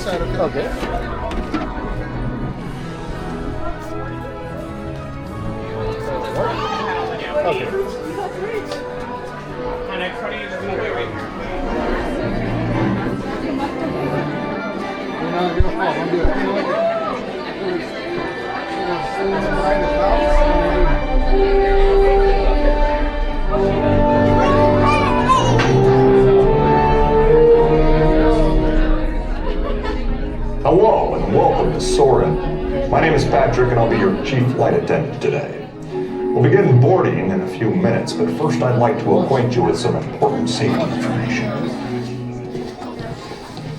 side, okay? Okay. Okay. And I put it in the hallway right here. You're not your fault. I'm doing Hello and welcome to Soarin. My name is Patrick and I'll be your chief flight attendant today. We'll begin boarding in a few minutes, but first I'd like to acquaint you with some important safety information.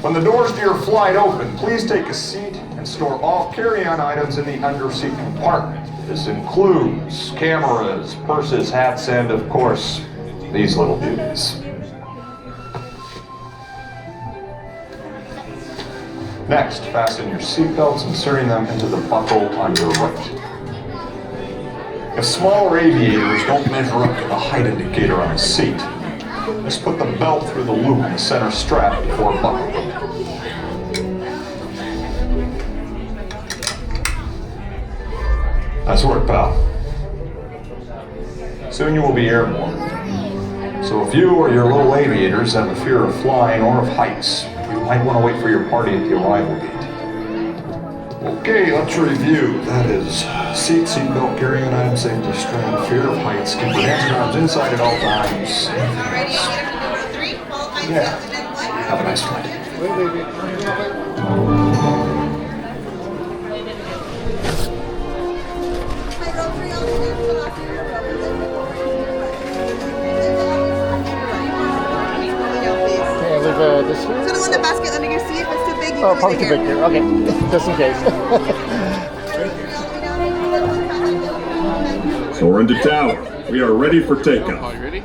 When the doors to your flight open, please take a seat and store all carry-on items in the underseat compartment. This includes cameras, purses, hats, and of course, these little beauties. Next, fasten your seatbelts, inserting them into the buckle on your right. If smaller aviators don't measure up to the height indicator on the seat, just put the belt through the loop in the center strap before buckling. Nice work, pal. Soon you will be airborne. So if you or your little aviators have a fear of flying or of heights, you might want to wait for your party at the arrival gate. Okay, let's review. That is seatbelt, carrying items, safety strap, fear of heights, keep your hands and arms inside at all times. Yeah. Have a nice flight. This here? So the one, the basket under your seat, if it's too big, you Oh, can probably leave too it big here. here. Okay, just in case. So we're into tower. We are ready for takeoff. You ready?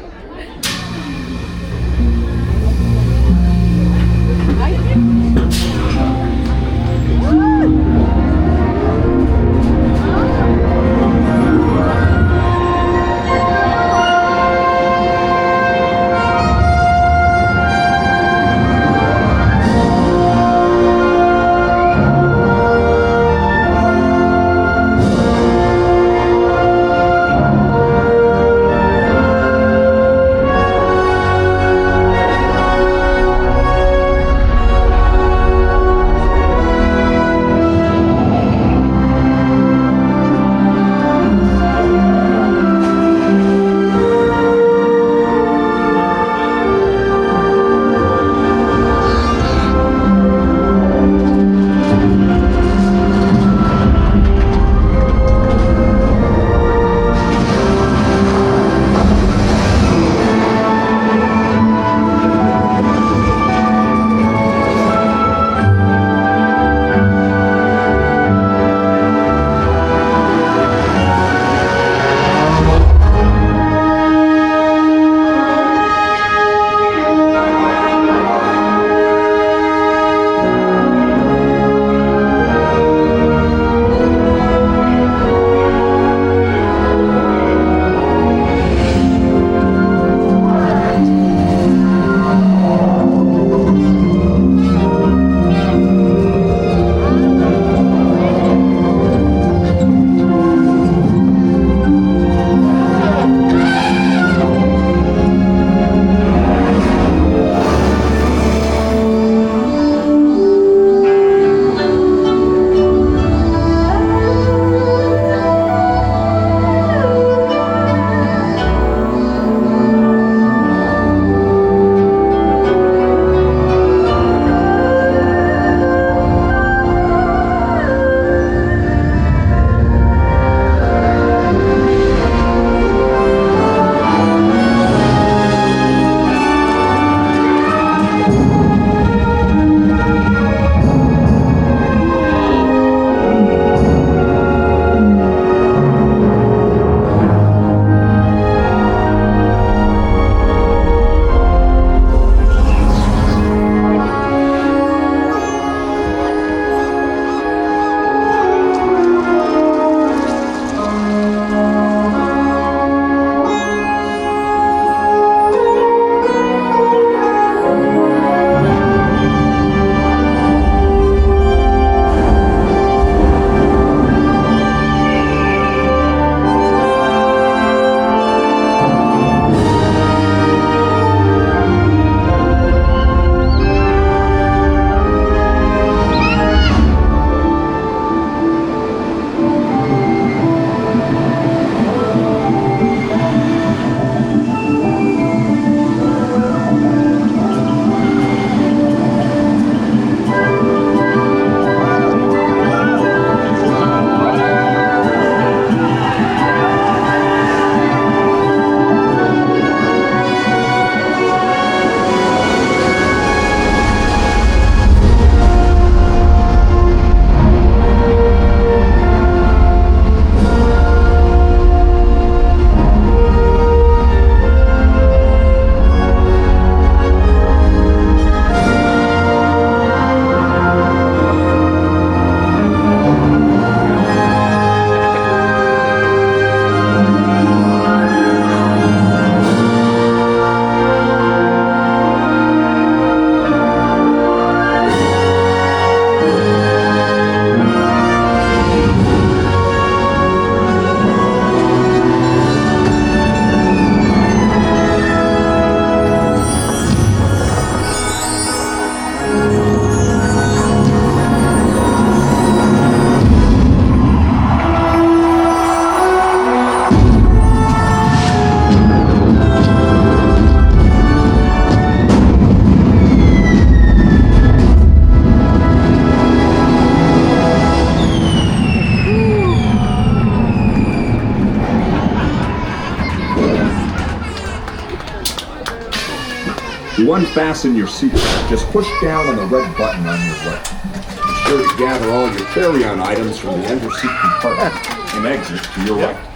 To unfasten your seatbelt, just push down on the red button on your left. Be sure to gather all your carry-on items from the under-seat compartment and exit to your right.